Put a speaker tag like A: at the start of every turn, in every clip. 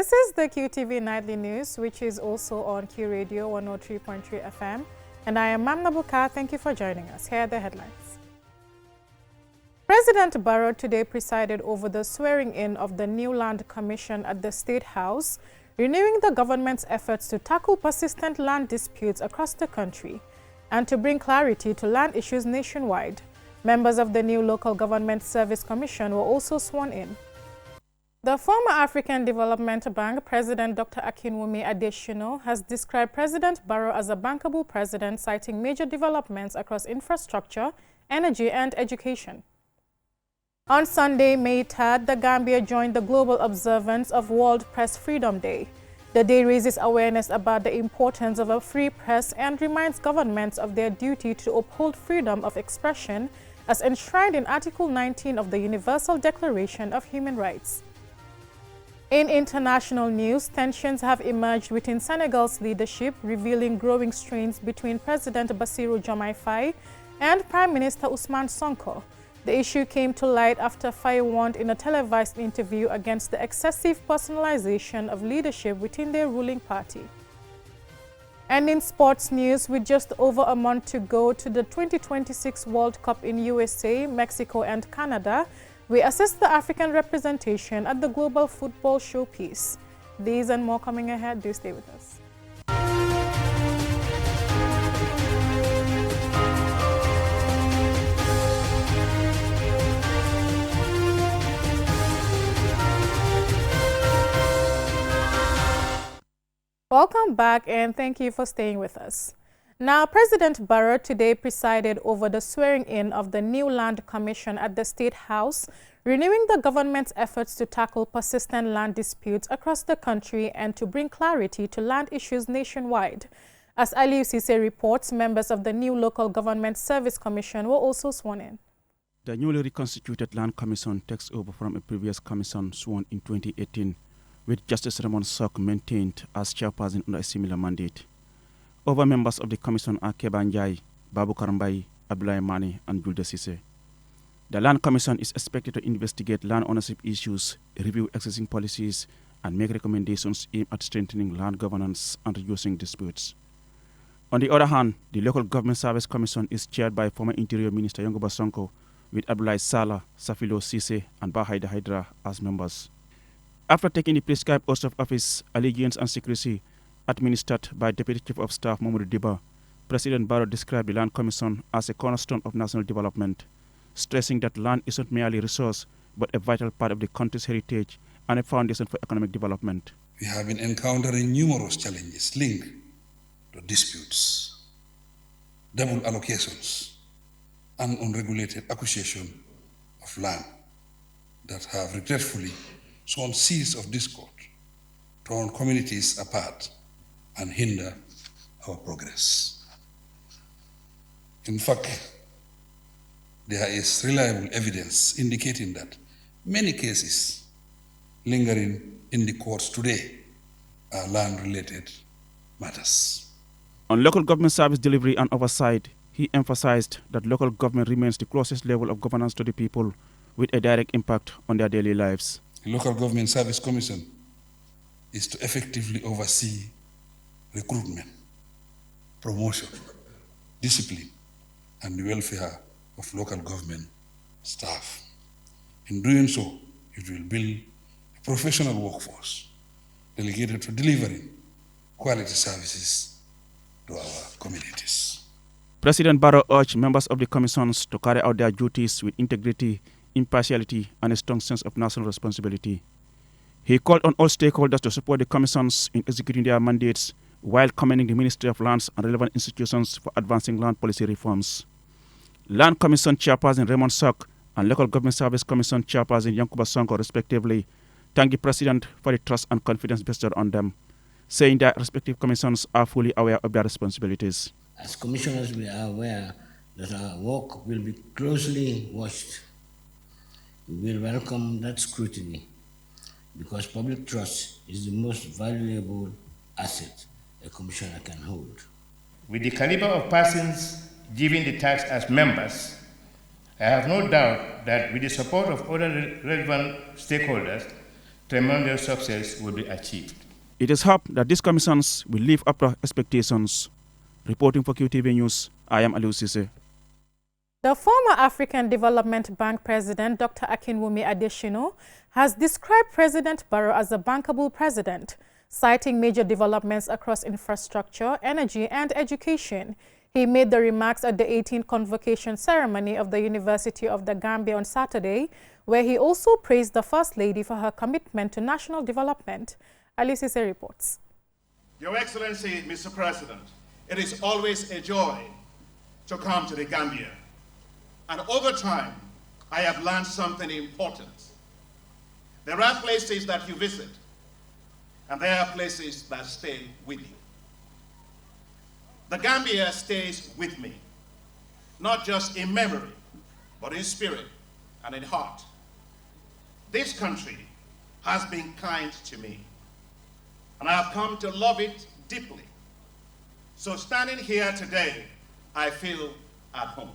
A: This is the Qtv Nightly News, which is also on Q Radio 103.3 FM. And I am Mamna Bukar. Thank you for joining us. Here are the headlines. President Barrow today presided over the swearing-in of the new Land Commission at the State House, renewing the government's efforts to tackle persistent land disputes across the country and to bring clarity to land issues nationwide. Members of the new Local Government Service Commission were also sworn in. The former African Development Bank President Dr. Akinwumi Adesina has described President Barrow as a bankable president, citing major developments across infrastructure, energy and education. On Sunday, May 3rd, the Gambia joined the global observance of World Press Freedom Day. The day raises awareness about the importance of a free press and reminds governments of their duty to uphold freedom of expression as enshrined in Article 19 of the Universal Declaration of Human Rights. In international news, tensions have emerged within Senegal's leadership, revealing growing strains between President Bassirou Diomaye Faye and Prime Minister Ousmane Sonko. The issue came to light after Faye warned in a televised interview against the excessive personalization of leadership within their ruling party. And in sports news, with just over a month to go to the 2026 World Cup in USA, Mexico and Canada, we assess the African representation at the global football showpiece. These and more coming ahead. Do stay with us. Welcome back and thank you for staying with us. Now, President Barrow today presided over the swearing-in of the new Land Commission at the State House, renewing the government's efforts to tackle persistent land disputes across the country and to bring clarity to land issues nationwide. As Aliou Cisse reports, members of the new Local Government Service Commission were also sworn in.
B: The newly reconstituted Land Commission takes over from a previous commission sworn in 2018, with Justice Raymond Sock maintained as chairperson under a similar mandate. Other members of the commission are Keba Njai, Baboucar Mbaye, Abdoulaye Mane, and Julde Cisse. The Land Commission is expected to investigate land ownership issues, review existing policies, and make recommendations aimed at strengthening land governance and reducing disputes. On the other hand, the Local Government Service Commission is chaired by former Interior Minister Yankuba Sonko, with Abdoulaye Sala, Safilo Cisse, and Bahaida Hydra as members. After taking the prescribed oath of office, allegiance and secrecy administered by Deputy Chief of Staff Mamadou Diba, President Barrow described the Land Commission as a cornerstone of national development, stressing that land is not merely a resource, but a vital part of the country's heritage and a foundation for economic development.
C: We have been encountering numerous challenges linked to disputes, double allocations, and unregulated acquisition of land that have regretfully sown seeds of discord, torn communities apart, and hinder our progress. In fact, there is reliable evidence indicating that many cases lingering in the courts today are land-related matters.
B: On local government service delivery and oversight, he emphasized that local government remains the closest level of governance to the people, with a direct impact on their daily lives.
C: The Local Government Service Commission is to effectively oversee recruitment, promotion, discipline, and the welfare of local government staff. In doing so, it will build a professional workforce delegated to delivering quality services to our communities.
B: President Barrow urged members of the commissions to carry out their duties with integrity, impartiality, and a strong sense of national responsibility. He called on all stakeholders to support the commissions in executing their mandates, while commending the Ministry of Lands and relevant institutions for advancing land policy reforms. Land Commission Chairperson Raymond Sock and Local Government Service Commission Chairperson Yankuba Sonko, respectively, thanked the President for the trust and confidence bestowed on them, saying their respective commissions are fully aware of their responsibilities.
D: As commissioners, we are aware that our work will be closely watched. We will welcome that scrutiny because public trust is the most valuable asset a commissioner can hold.
E: With the caliber of persons given the task as members, I have no doubt that with the support of other relevant stakeholders, tremendous success will be achieved.
B: It is hoped that these commissions will live up to expectations. Reporting for QTV News, I am Aliu Sise.
A: The former African Development Bank President, Dr. Akinwumi Adesina, has described President Barrow as a bankable president, citing major developments across infrastructure, energy, and education. He made the remarks at the 18th convocation ceremony of the University of the Gambia on Saturday, where he also praised the First Lady for her commitment to national development. Ali Sise reports.
F: Your Excellency, Mr. President, it is always a joy to come to the Gambia. And over time, I have learned something important. There are places that you visit, and there are places that stay with you. The Gambia stays with me, not just in memory, but in spirit and in heart. This country has been kind to me, and I have come to love it deeply. So standing here today, I feel at home.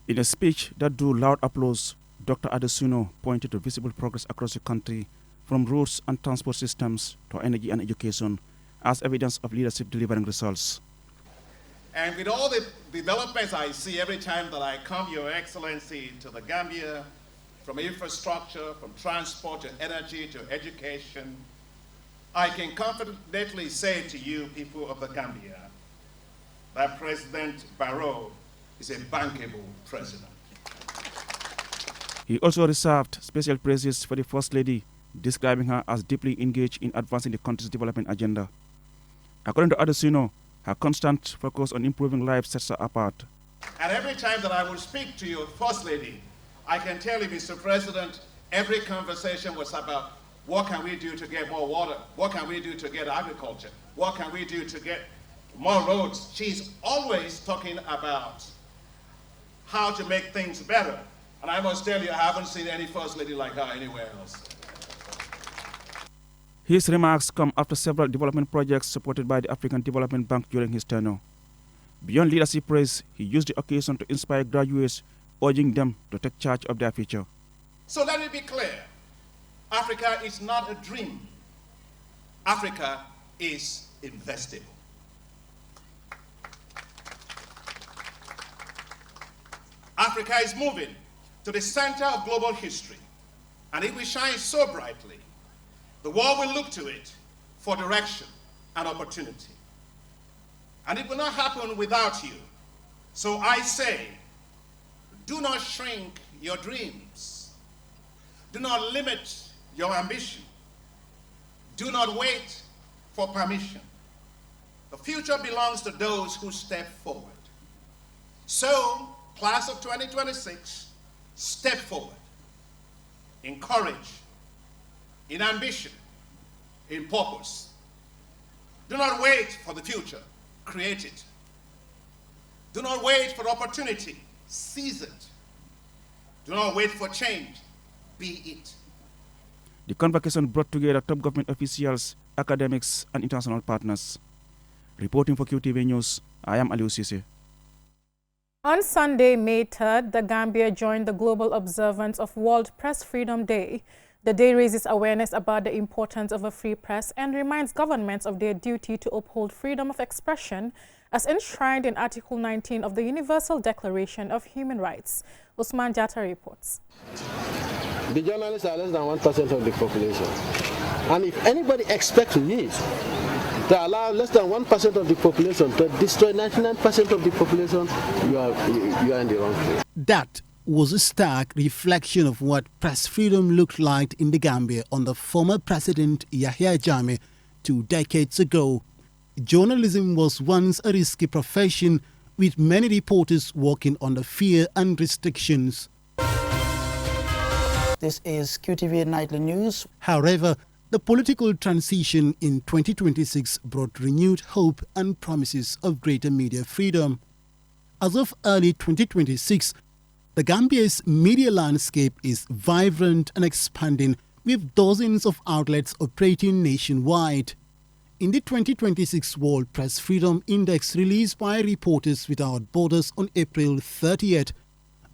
B: In a speech that drew loud applause, Dr. Adesina pointed to visible progress across the country, from roads and transport systems to energy and education, as evidence of leadership delivering results.
F: And with all the developments I see every time that I come, Your Excellency, to the Gambia, from infrastructure, from transport to energy to education, I can confidently say to you, people of the Gambia, that President Barrow is a bankable president.
B: He also reserved special praises for the First Lady, describing her as deeply engaged in advancing the country's development agenda. According to Adesina, her constant focus on improving lives sets her apart.
F: And every time that I will speak to your First Lady, I can tell you, Mr. President, every conversation was about what can we do to get more water? What can we do to get agriculture? What can we do to get more roads? She's always talking about how to make things better. And I must tell you, I haven't seen any First Lady like her anywhere else.
B: His remarks come after several development projects supported by the African Development Bank during his tenure. Beyond leadership praise, he used the occasion to inspire graduates, urging them to take charge of their future.
F: So let me be clear. Africa is not a dream. Africa is investable. Africa is moving to the center of global history, and it will shine so brightly. The world will look to it for direction and opportunity. And it will not happen without you. So I say, do not shrink your dreams. Do not limit your ambition. Do not wait for permission. The future belongs to those who step forward. So, class of 2026, step forward in courage, in ambition, in purpose. Do not wait for the future, create it. Do not wait for opportunity, seize it. Do not wait for change, be it.
B: The convocation brought together top government officials, academics, and international partners. Reporting for QTV News, I am Aliu Sise.
A: On Sunday, May 3rd, the Gambia joined the global observance of World Press Freedom Day. The day raises awareness about the importance of a free press and reminds governments of their duty to uphold freedom of expression as enshrined in Article 19 of the Universal Declaration of Human Rights. Usman Jatta reports.
G: The journalists are less than 1% of the population. And if anybody expects me to allow less than 1% of the population to destroy 99% of the population, you are in the wrong place.
H: That was a stark reflection of what press freedom looked like in the Gambia under former President Yahya Jammeh 2 decades ago. Journalism was once a risky profession, with many reporters working under fear and restrictions.
I: This is Qtv Nightly News.
H: However, the political transition in 2026 brought renewed hope and promises of greater media freedom. As of early 2026, the Gambia's media landscape is vibrant and expanding, with dozens of outlets operating nationwide. In the 2026 World Press Freedom Index released by Reporters Without Borders on April 30th,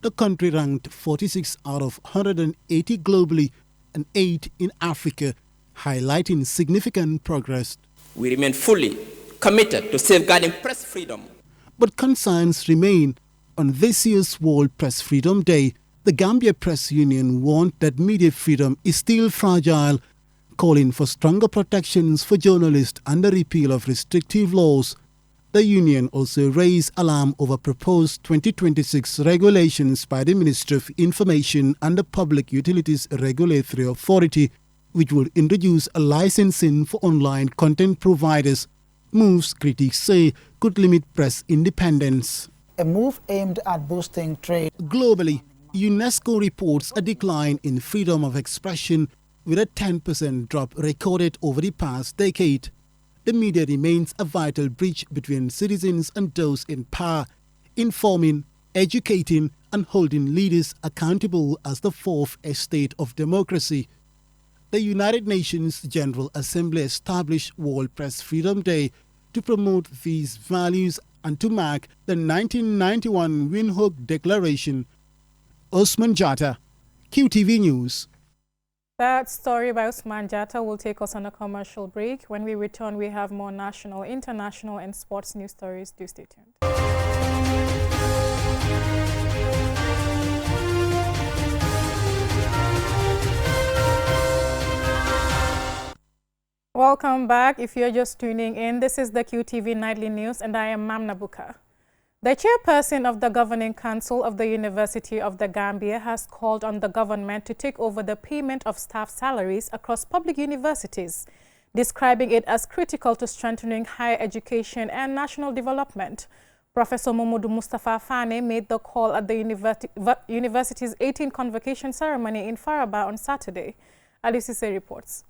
H: The country ranked 46 out of 180 globally and 8 in Africa, highlighting significant progress.
J: We remain fully committed to safeguarding press freedom.
H: But concerns remain. On this year's World Press Freedom Day, the Gambia Press Union warned that media freedom is still fragile, calling for stronger protections for journalists and the repeal of restrictive laws. The union also raised alarm over proposed 2026 regulations by the Ministry of Information and the Public Utilities Regulatory Authority, which will introduce a licensing for online content providers. Moves, critics say, could limit press independence.
I: A move aimed at boosting trade.
H: Globally, UNESCO reports a decline in freedom of expression with a 10% drop recorded over the past decade. The media remains a vital bridge between citizens and those in power, informing, educating, and holding leaders accountable as the fourth estate of democracy. The United Nations General Assembly established World Press Freedom Day to promote these values and to mark the 1991 Windhoek Declaration. Osman Jatta, QTV News.
A: That story by Usman Jatta will take us on a commercial break. When we return, we have more national, international, and sports news stories. Do stay tuned. Welcome back. If you're just tuning in, this is the QTV Nightly News, and I am Mamna Buka. The chairperson of the Governing Council of the University of the Gambia has called on the government to take over the payment of staff salaries across public universities, describing it as critical to strengthening higher education and national development. Professor Momodu Mustafa Fane made the call at the university's 18th convocation ceremony in Faraba on Saturday. Alisise reports.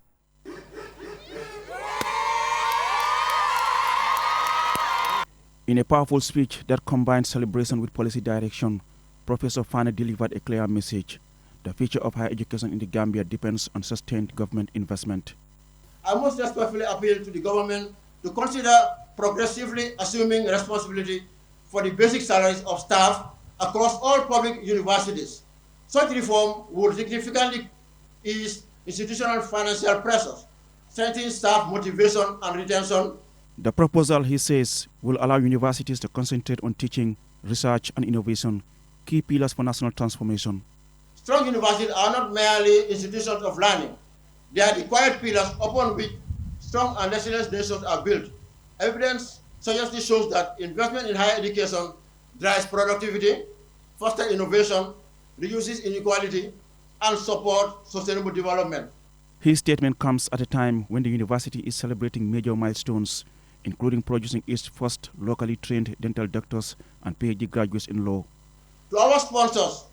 B: In a powerful speech that combined celebration with policy direction, Professor Fane delivered a clear message. The future of higher education in the Gambia depends on sustained government investment.
K: I most respectfully appeal to the government to consider progressively assuming responsibility for the basic salaries of staff across all public universities. Such reform would significantly ease institutional financial pressures, strengthen staff motivation and retention.
B: The proposal, he says, will allow universities to concentrate on teaching, research and innovation, key pillars for national transformation.
K: Strong universities are not merely institutions of learning. They are the quiet pillars upon which strong and resilient nations are built. Evidence suggestively shows that investment in higher education drives productivity, fosters innovation, reduces inequality, and supports sustainable development.
B: His statement comes at a time when the university is celebrating major milestones, including producing its first locally trained dental doctors and PhD graduates in law.
K: To our sponsors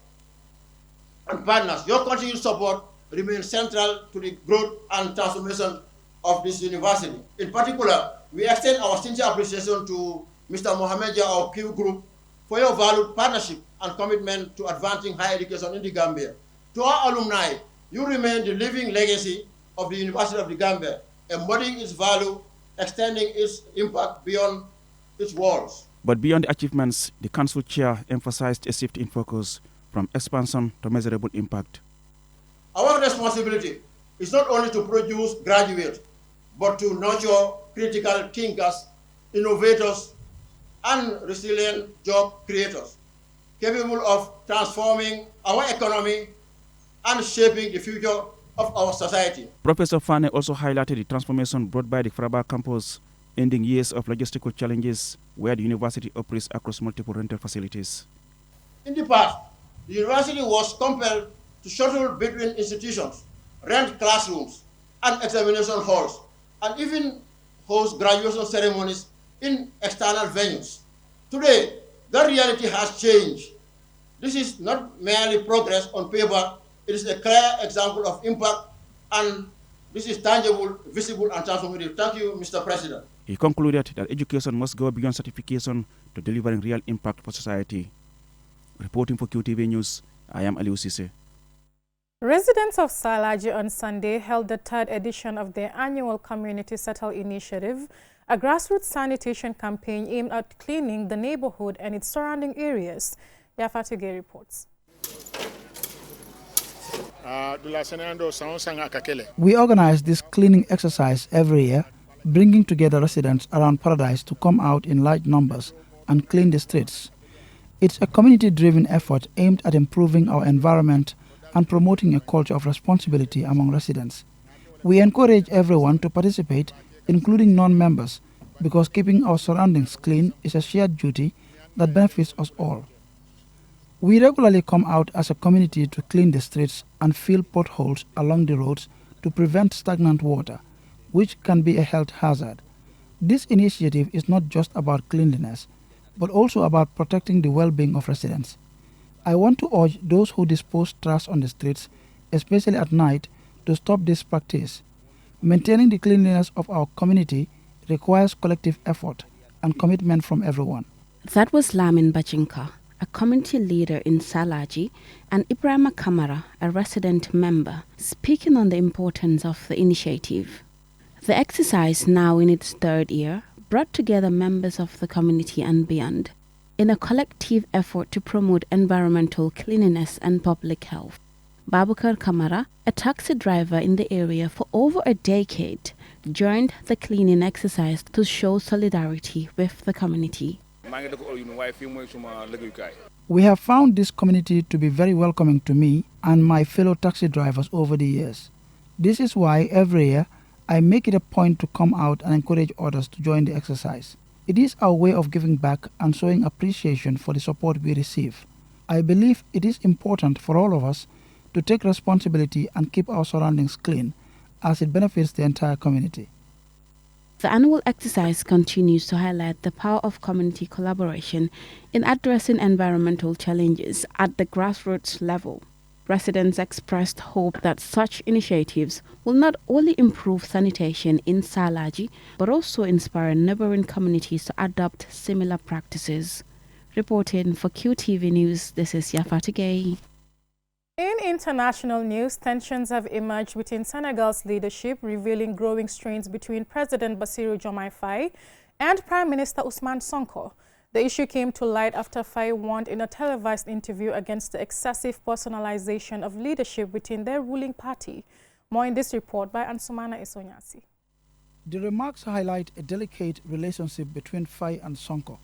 K: and partners, your continued support remains central to the growth and transformation of this university. In particular, we extend our sincere appreciation to Mr. Mohamed of Q Group for your valued partnership and commitment to advancing higher education in the Gambia. To our alumni, you remain the living legacy of the University of the Gambia, embodying its value, extending its impact beyond its walls.
B: But beyond the achievements, the council chair emphasized a shift in focus from expansion to measurable impact.
K: Our responsibility is not only to produce graduates, but to nurture critical thinkers, innovators, and resilient job creators, capable of transforming our economy and shaping the future of our society.
B: Professor Fane also highlighted the transformation brought by the Faraba campus, ending years of logistical challenges where the university operates across multiple rental facilities.
K: In the past, the university was compelled to shuttle between institutions, rent classrooms and examination halls, and even host graduation ceremonies in external venues. Today, that reality has changed. This is not merely progress on paper, it is a clear example of impact, and this is tangible, visible, and transformative. Thank you, Mr. President.
B: He concluded that education must go beyond certification to delivering real impact for society. Reporting for QTV News, I am Aliou Cisse.
A: Residents of Salaji on Sunday held the third edition of their annual Community Settle Initiative, a grassroots sanitation campaign aimed at cleaning the neighborhood and its surrounding areas. Yafatige reports.
I: We organize this cleaning exercise every year, bringing together residents around Paradise to come out in large numbers and clean the streets. It's a community-driven effort aimed at improving our environment and promoting a culture of responsibility among residents. We encourage everyone to participate, including non-members, because keeping our surroundings clean is a shared duty that benefits us all. We regularly come out as a community to clean the streets and fill potholes along the roads to prevent stagnant water, which can be a health hazard. This initiative is not just about cleanliness, but also about protecting the well-being of residents. I want to urge those who dispose trash on the streets, especially at night, to stop this practice. Maintaining the cleanliness of our community requires collective effort and commitment from everyone.
L: That was Lamin Bachinka, a community leader in Salaji, and Ibrahima Kamara, a resident member, speaking on the importance of the initiative. The exercise, now in its third year, brought together members of the community and beyond in a collective effort to promote environmental cleanliness and public health. Babukar Kamara, a taxi driver in the area for over a decade, joined the cleaning exercise to show solidarity with the community.
I: We have found this community to be very welcoming to me and my fellow taxi drivers over the years. This is why every year I make it a point to come out and encourage others to join the exercise. It is our way of giving back and showing appreciation for the support we receive. I believe it is important for all of us to take responsibility and keep our surroundings clean, as it benefits the entire community.
L: The annual exercise continues to highlight the power of community collaboration in addressing environmental challenges at the grassroots level. Residents expressed hope that such initiatives will not only improve sanitation in Salaji, but also inspire neighboring communities to adopt similar practices. Reporting for QTV News, this is Yafatige.
A: In international news, tensions have emerged within Senegal's leadership, revealing growing strains between President Bassirou Diomaye Faye and Prime Minister Ousmane Sonko. The issue came to light after Faye warned in a televised interview against the excessive personalization of leadership within their ruling party. More in this report by Ansumana Isonyasi.
I: The remarks highlight a delicate relationship between Faye and Sonko,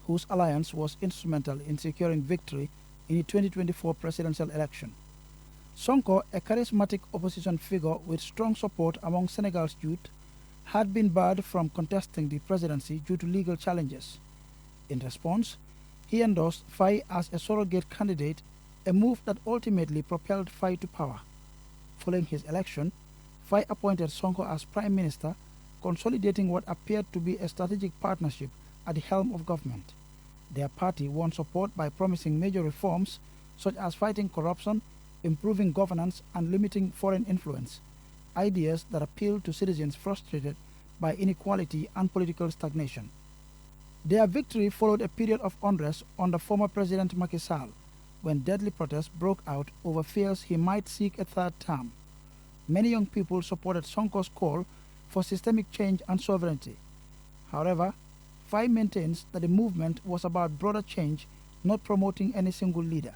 I: whose alliance was instrumental in securing victory in the 2024 presidential election. Sonko, a charismatic opposition figure with strong support among Senegal's youth, had been barred from contesting the presidency due to legal challenges. In response, he endorsed Faye as a surrogate candidate, a move that ultimately propelled Faye to power. Following his election, Faye appointed Sonko as prime minister, consolidating what appeared to be a strategic partnership at the helm of government. Their party won support by promising major reforms such as fighting corruption, improving governance, and limiting foreign influence, ideas that appeal to citizens frustrated by inequality and political stagnation. Their victory followed a period of unrest under former President Macky Sall, when deadly protests broke out over fears he might seek a third term. Many young people supported Sonko's call for systemic change and sovereignty. However, Faye maintains that the movement was about broader change, not promoting any single leader.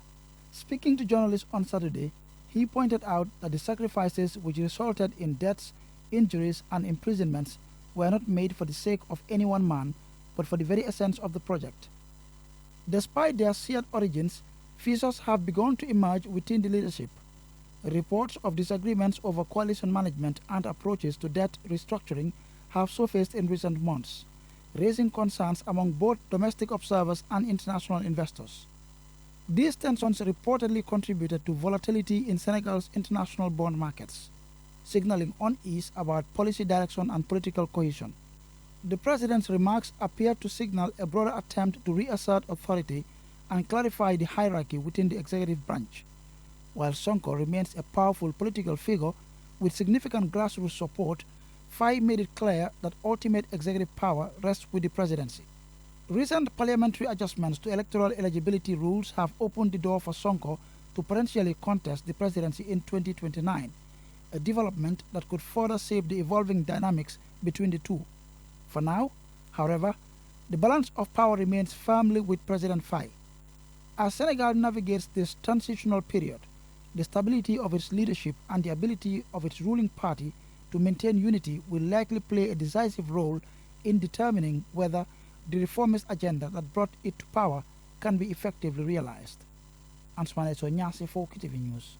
I: Speaking to journalists on Saturday, he pointed out that the sacrifices which resulted in deaths, injuries, and imprisonments were not made for the sake of any one man, but for the very essence of the project. Despite their shared origins, fissures have begun to emerge within the leadership. Reports of disagreements over coalition management and approaches to debt restructuring have surfaced in recent months, raising concerns among both domestic observers and international investors. These tensions reportedly contributed to volatility in Senegal's international bond markets, signaling unease about policy direction and political cohesion. The president's remarks appear to signal a broader attempt to reassert authority and clarify the hierarchy within the executive branch. While Sonko remains a powerful political figure with significant grassroots support, Faye made it clear that ultimate executive power rests with the presidency. Recent parliamentary adjustments to electoral eligibility rules have opened the door for Sonko to potentially contest the presidency in 2029, a development that could further shape the evolving dynamics between the two. For now, however, the balance of power remains firmly with President Faye. As Senegal navigates this transitional period, the stability of its leadership and the ability of its ruling party to maintain unity will likely play a decisive role in determining whether the reformist agenda that brought it to power can be effectively realized. Ansmane Sonyasi for Qtv News.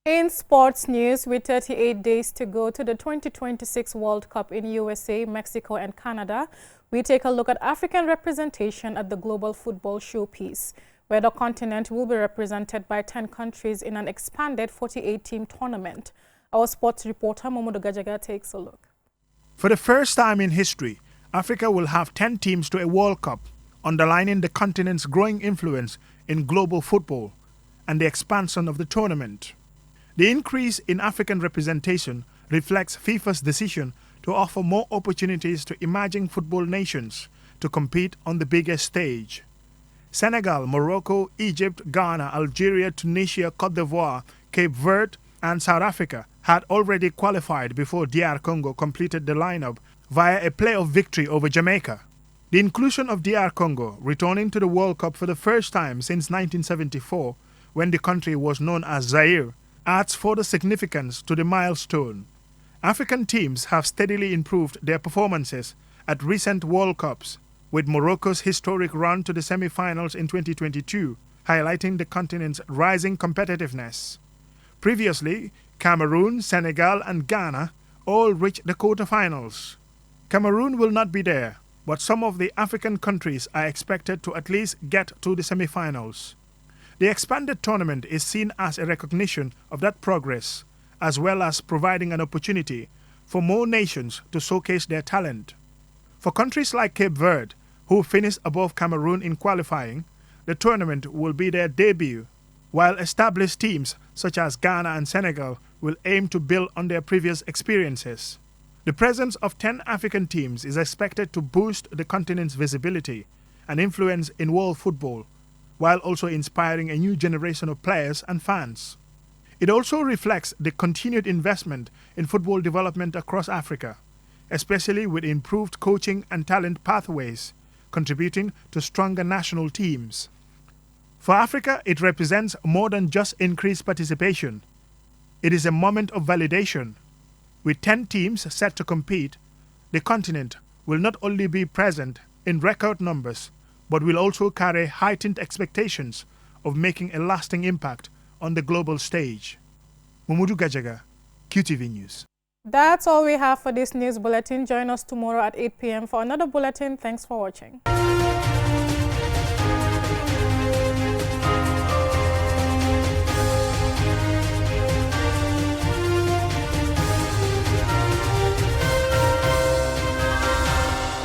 A: In sports news, with 38 days to go to the 2026 World Cup in USA, Mexico and Canada, we take a look at African representation at the global football showpiece, where the continent will be represented by 10 countries in an expanded 48-team tournament. Our sports reporter, Momodo Gajaga, takes a look.
M: For the first time in history, Africa will have 10 teams to a World Cup, underlining the continent's growing influence in global football and the expansion of the tournament. The increase in African representation reflects FIFA's decision to offer more opportunities to emerging football nations to compete on the biggest stage. Senegal, Morocco, Egypt, Ghana, Algeria, Tunisia, Cote d'Ivoire, Cape Verde, and South Africa had already qualified before DR Congo completed the lineup via a playoff victory over Jamaica. The inclusion of DR Congo, returning to the World Cup for the first time since 1974, when the country was known as Zaire, adds further significance to the milestone. African teams have steadily improved their performances at recent World Cups, with Morocco's historic run to the semi-finals in 2022 highlighting the continent's rising competitiveness. Previously, Cameroon, Senegal and Ghana all reached the quarterfinals. Cameroon will not be there, but some of the African countries are expected to at least get to the semi-finals. The expanded tournament is seen as a recognition of that progress, as well as providing an opportunity for more nations to showcase their talent. For countries like Cape Verde, who finished above Cameroon in qualifying, the tournament will be their debut, while established teams such as Ghana and Senegal will aim to build on their previous experiences. The presence of 10 African teams is expected to boost the continent's visibility and influence in world football, while also inspiring a new generation of players and fans. It also reflects the continued investment in football development across Africa, especially with improved coaching and talent pathways, contributing to stronger national teams. For Africa, it represents more than just increased participation. It is a moment of validation. With 10 teams set to compete, the continent will not only be present in record numbers, but will also carry heightened expectations of making a lasting impact on the global stage. Mamadou Gajaga, QTV News.
A: That's all we have for this news bulletin. Join us tomorrow at 8 p.m. for another bulletin. Thanks for watching.